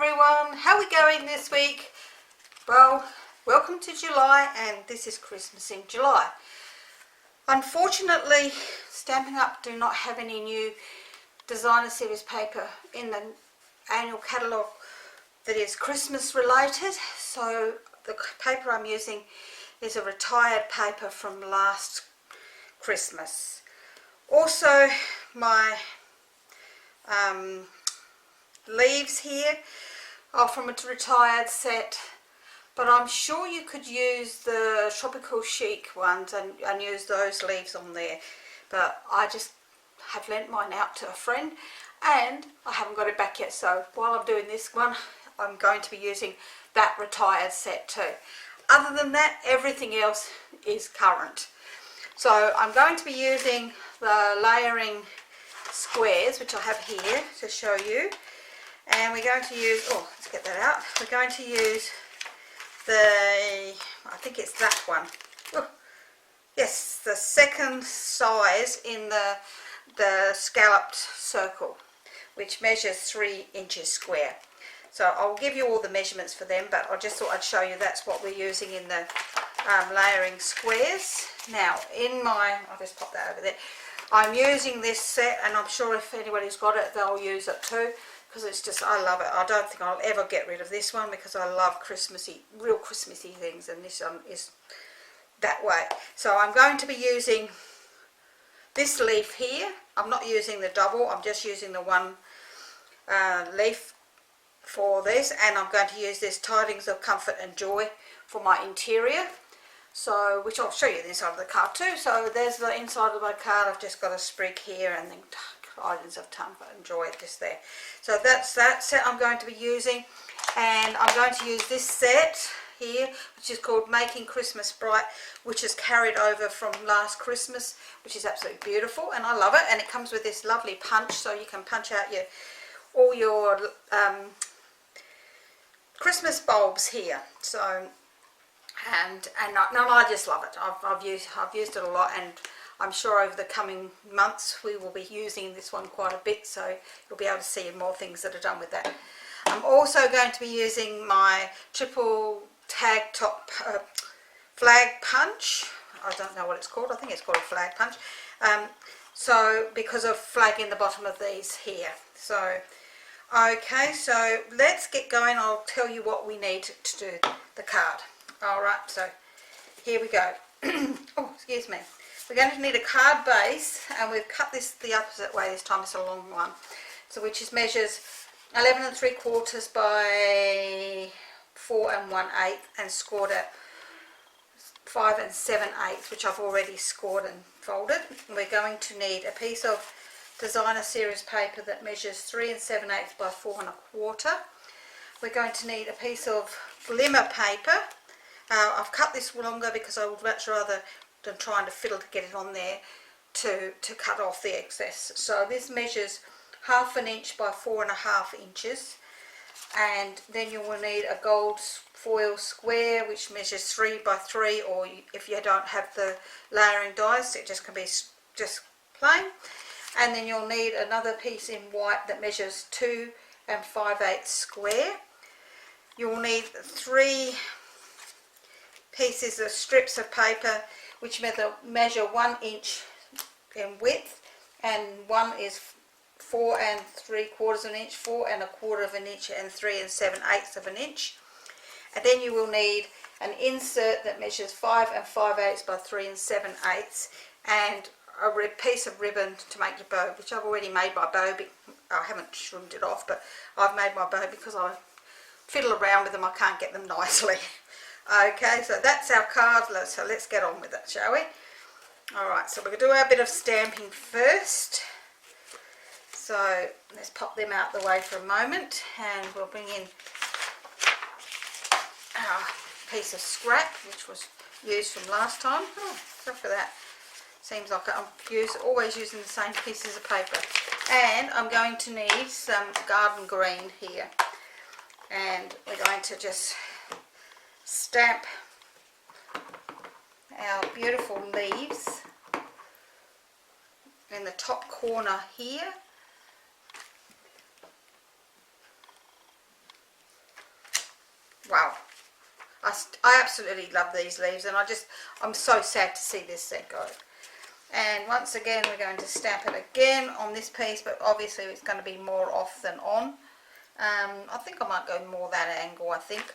everyone, how are we going this week? Well, welcome to July, and this is Christmas in July. Unfortunately, Stampin' Up do not have any new designer series paper in the annual catalogue that is Christmas related, so the paper I'm using is a retired paper from last Christmas. Also, my leaves here are from a retired set, but I'm sure you could use the Tropical Chic ones and use those leaves on there, but I just have lent mine out to a friend and I haven't got it back yet, so while I'm doing this one I'm going to be using that retired set too. Other than that, everything else is current. So I'm going to be using the layering squares, which I have here to show you, and we're going to use, oh, let's get that out, we're going to use the, I think it's that one, oh, yes, the second size in the scalloped circle, which measures 3 inches square. So I'll give you all the measurements for them, but I just thought I'd show you that's what we're using in the layering squares. Now in my, I'll just pop that over there, I'm using this set, and I'm sure if anybody's got it they'll use it too, because it's just, I love it. I don't think I'll ever get rid of this one because I love Christmassy, real Christmassy things, and this one is that way. So I'm going to be using this leaf here. I'm not using the double, I'm just using the one leaf for this, and I'm going to use this Tidings of Comfort and Joy for my interior. So, which I'll show you the inside of the card too. So there's the inside of my card. I've just got a sprig here and then Tidings of Comfort and Joy just there. So that's that set I'm going to be using, and I'm going to use this set here, which is called Making Christmas Bright, which is carried over from last Christmas, which is absolutely beautiful, and I love it. And it comes with this lovely punch, so you can punch out all your Christmas bulbs here. So and I just love it. I've used it a lot, and I'm sure over the coming months we will be using this one quite a bit, so you'll be able to see more things that are done with that. I'm also going to be using my triple tag top flag punch. I don't know what it's called, I think it's called a flag punch, so because of flag in the bottom of these here. So okay, so let's get going. I'll tell you what we need to do the card. Alright, so here we go. Oh, excuse me. We're going to need a card base, and we've cut this the opposite way this time. It's a long one, so which is measures 11 3/4 by 4 1/8, and scored at 5 7/8, which I've already scored and folded. We're going to need a piece of designer series paper that measures 3 7/8 by 4 1/4. We're going to need a piece of glimmer paper. I've cut this longer because I would much rather than trying to fiddle to get it on there to cut off the excess. So this measures 1/2 inch by 4 1/2 inches, and then you will need a gold foil square which measures 3 by 3, or if you don't have the layering dies it just can be just plain. And then you'll need another piece in white that measures 2 5/8 square. You'll need 3 pieces of strips of paper which measure 1 inch in width, and one is 4 3/4 of an inch, 4 1/4 of an inch, and 3 7/8 of an inch. And then you will need an insert that measures 5 5/8 by 3 7/8, and a piece of ribbon to make your bow, which I've already made my bow. I haven't trimmed it off, but I've made my bow because I fiddle around with them, I can't get them nicely. Okay, so that's our card, so let's get on with it, shall we? Alright, so we're going to do our bit of stamping first. So let's pop them out the way for a moment, and we'll bring in our piece of scrap, which was used from last time. Oh, sorry for that. Seems like I'm always using the same pieces of paper. And I'm going to need some garden green here, and we're going to just stamp our beautiful leaves in the top corner here, wow, I absolutely love these leaves, and I'm so sad to see this set go. And once again we're going to stamp it again on this piece, but obviously it's going to be more off than on. I think I might go more that angle, I think.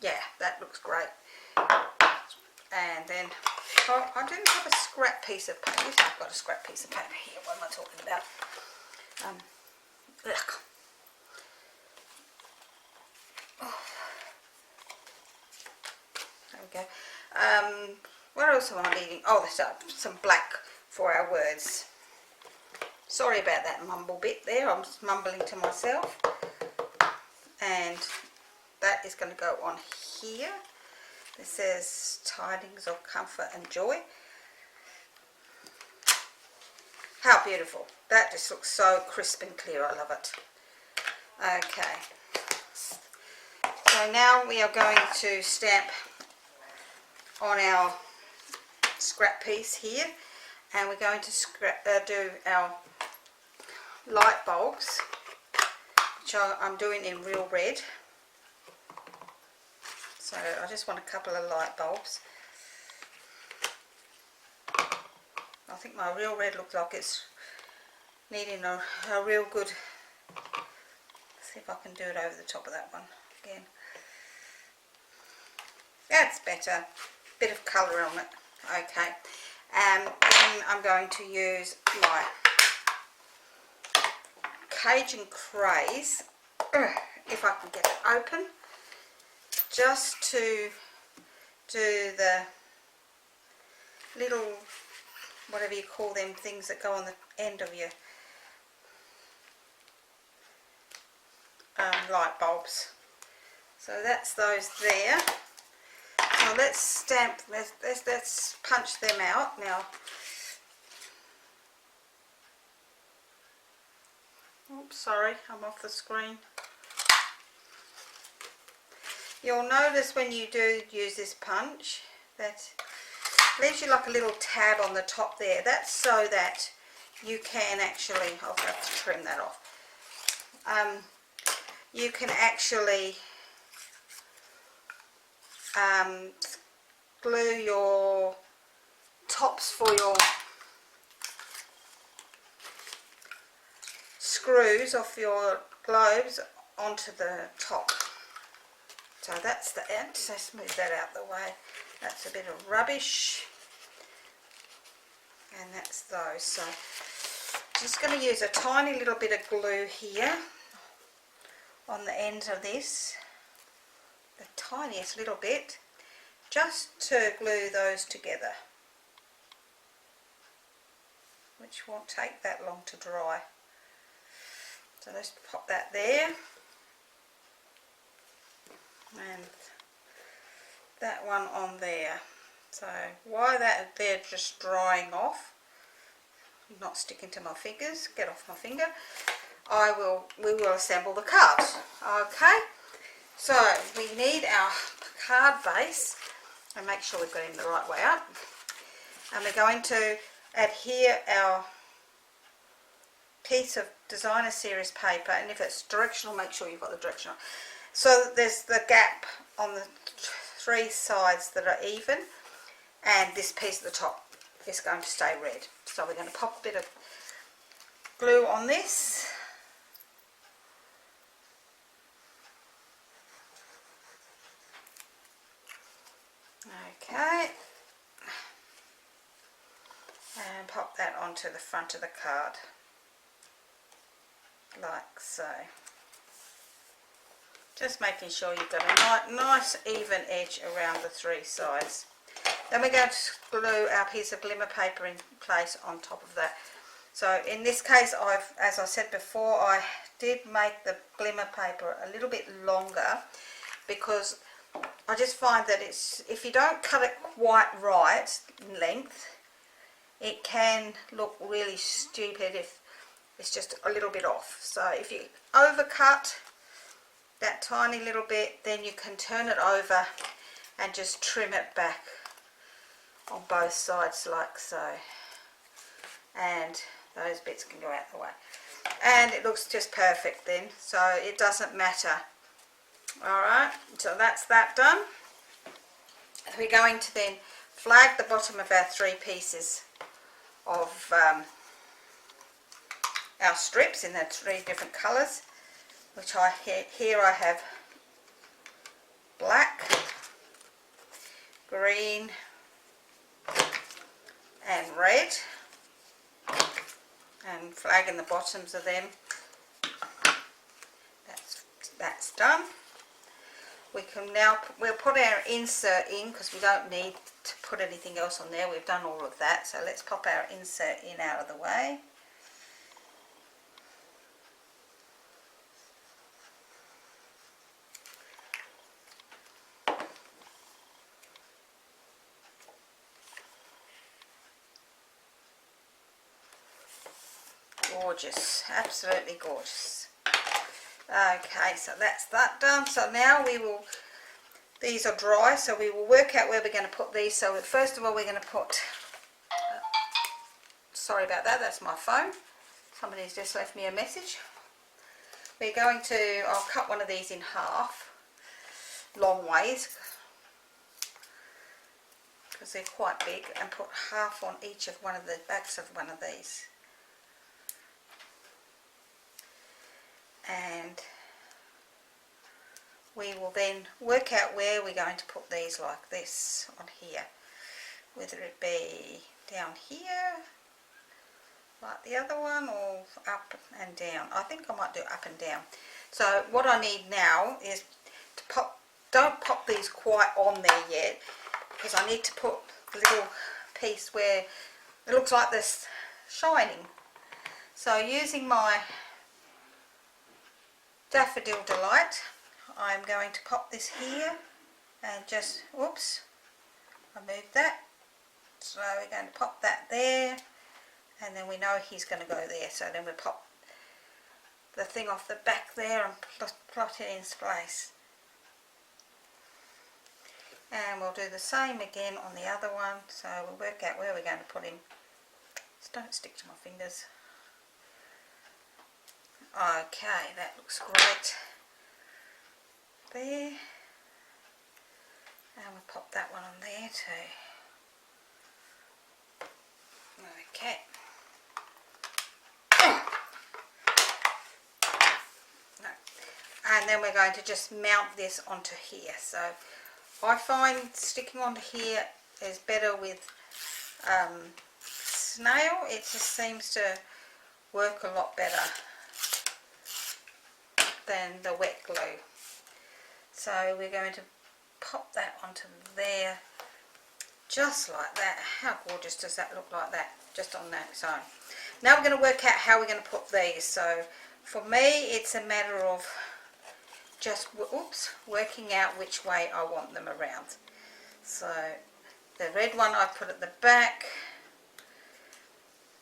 Yeah, that looks great. And then, oh, I didn't have a scrap piece of paper. Yes, I've got a scrap piece of paper here. What am I talking about? Ugh. Oh. There we go. What else am I needing? Oh, there's some black for our words. Sorry about that mumble bit there. I'm just mumbling to myself. And that is going to go on here. It says tidings of comfort and joy. How beautiful. That just looks so crisp and clear. I love it. Okay. So now we are going to stamp on our scrap piece here. And we're going to do our light bulbs, which I'm doing in real red. So I just want a couple of light bulbs. I think my real red looks like it's needing a real good, let's see if I can do it over the top of that one again. That's better, bit of colour on it. Okay, then I'm going to use my Cajun Craze, if I can get it open, just to do the little, whatever you call them, things that go on the end of your light bulbs. So that's those there. Now let's stamp, let's punch them out now. Oops, sorry, I'm off the screen. You'll notice when you do use this punch that leaves you like a little tab on the top there. That's so that you can actually, I'll have to trim that off. You can actually glue your tops for your screws off your globes onto the top. So that's the end. So let's move that out the way. That's a bit of rubbish. And that's those. So I'm just going to use a tiny little bit of glue here on the end of this. The tiniest little bit. Just to glue those together. Which won't take that long to dry. So let's pop that there. And that one on there. So while that they're just drying off, not sticking to my fingers, get off my finger, we will assemble the cards. Okay, so we need our card base, and make sure we've got him the right way up, and we're going to adhere our piece of designer series paper, and if it's directional, make sure you've got the directional. So there's the gap on the three sides that are even, and this piece at the top is going to stay red. So we're going to pop a bit of glue on this. Okay, and pop that onto the front of the card, like so. Just making sure you've got a nice even edge around the three sides. Then we're going to glue our piece of glimmer paper in place on top of that. So in this case, as I said before, I did make the glimmer paper a little bit longer because I just find that if you don't cut it quite right in length, it can look really stupid if it's just a little bit off. So if you overcut that tiny little bit, then you can turn it over and just trim it back on both sides like so, and those bits can go out the way. and it looks just perfect then, so it doesn't matter. Alright, so that's that done. We're going to then flag the bottom of our 3 pieces of our strips in the 3 different colours, which here I have black, green and red, and flagging the bottoms of them. That's done. We can now, we'll put our insert in because we don't need to put anything else on there. We've done all of that, so let's pop our insert in out of the way. Gorgeous, absolutely gorgeous. Okay, so that's that done. So now we will, these are dry, so we will work out where we're going to put these. So first of all, we're going to put, sorry about that, that's my phone. Somebody's just left me a message. We're going to, I'll cut one of these in half, long ways, because they're quite big, and put half on each of one of the backs of one of these. And we will then work out where we're going to put these, like this on here, whether it be down here like the other one, or up and down. I think I might do up and down. So what I need now is to pop, don't pop these quite on there yet, because I need to put the little piece where it looks like this shining. So using my Daffodil Delight, I'm going to pop this here and just, whoops, I moved that. So we're going to pop that there, and then we know he's going to go there. So then we pop the thing off the back there and plot it in place. And we'll do the same again on the other one. So we'll work out where we're going to put him. Just don't stick to my fingers. Okay, that looks great there, and we'll pop that one on there too. Okay, and then we're going to just mount this onto here. So I find sticking onto here is better with snail. It just seems to work a lot better than the wet glue. So we're going to pop that onto there, just like that. How gorgeous does that look like that, just on that side? Now we're going to work out how we're going to put these. So for me, it's a matter of just, oops, working out which way I want them around. So the red one I put at the back,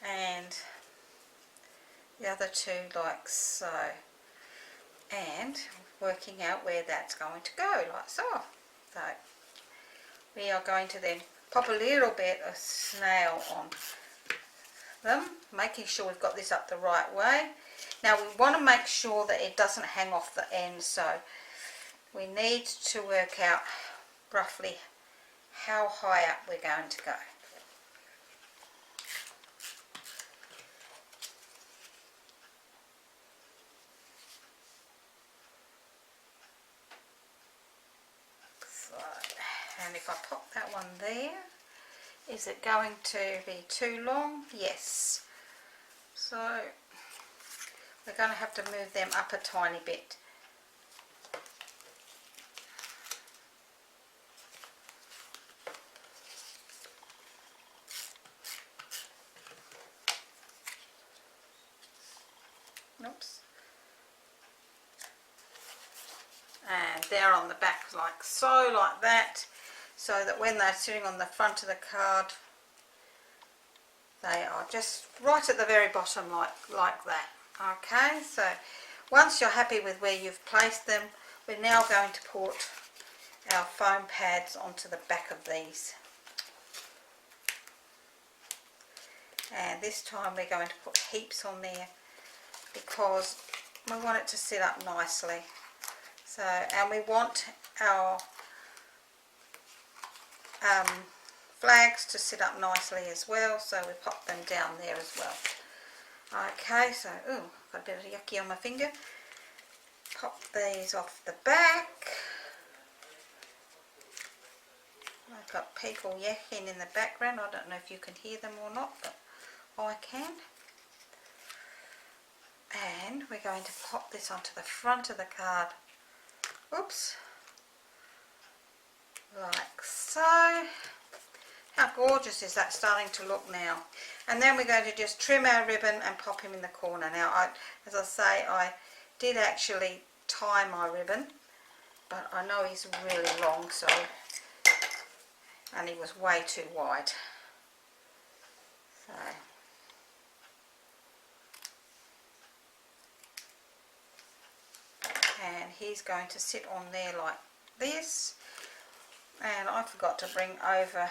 and the other two like so. And working out where that's going to go, like so. So we are going to then pop a little bit of snail on them, making sure we've got this up the right way. Now we want to make sure that it doesn't hang off the end, so we need to work out roughly how high up we're going to go. And if I pop that one there, is it going to be too long? Yes. So we're going to have to move them up a tiny bit. Oops. And they're on the back like so, like that, so that when they're sitting on the front of the card, they are just right at the very bottom, like that. Okay, so once you're happy with where you've placed them, we're now going to put our foam pads onto the back of these. And this time we're going to put heaps on there, because we want it to sit up nicely. So, and we want our flags to sit up nicely as well, so we pop them down there as well. Okay, so, ooh, got a bit of yucky on my finger. Pop these off the back. I've got people yakking in the background. I don't know if you can hear them or not, but I can. And we're going to pop this onto the front of the card. Oops. Like so. How gorgeous is that starting to look now? And then we're going to just trim our ribbon and pop him in the corner. Now, as I say, I did actually tie my ribbon, but I know he's really long, so, and he was way too wide. So, and he's going to sit on there like this. And I forgot to bring over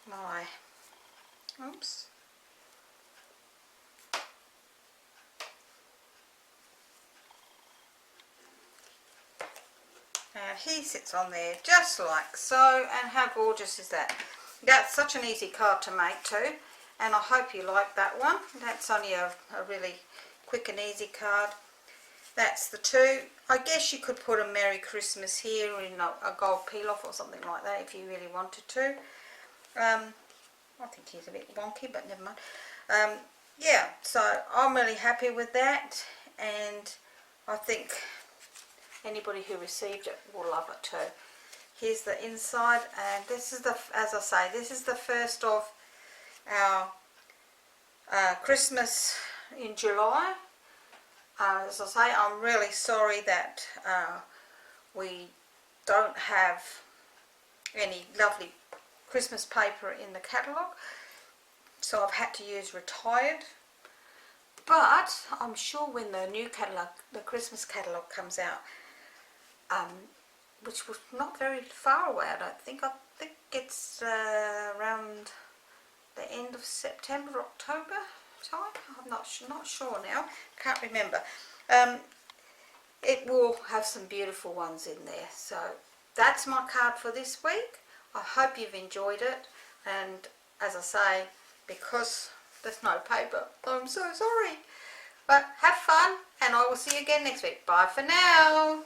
my, oops, and he sits on there just like so. And how gorgeous is that? That's such an easy card to make too, and I hope you like that one. That's only a really quick and easy card. That's the two. I guess you could put a Merry Christmas here in a gold peel-off or something like that if you really wanted to. I think he's a bit wonky, but never mind. Yeah, so I'm really happy with that, and I think anybody who received it will love it too. Here's the inside, and this is the, as I say, this is the first of our Christmas in July. As I say, I'm really sorry that we don't have any lovely Christmas paper in the catalogue, so I've had to use retired, but I'm sure when the new catalogue, the Christmas catalogue comes out, which was not very far away, I don't think. I think it's around the end of September, October time. I'm not sure now, can't remember. It will have some beautiful ones in there. So that's my card for this week. I hope you've enjoyed it, and as I say, because there's no paper, I'm so sorry, but have fun, and I will see you again next week. Bye for now.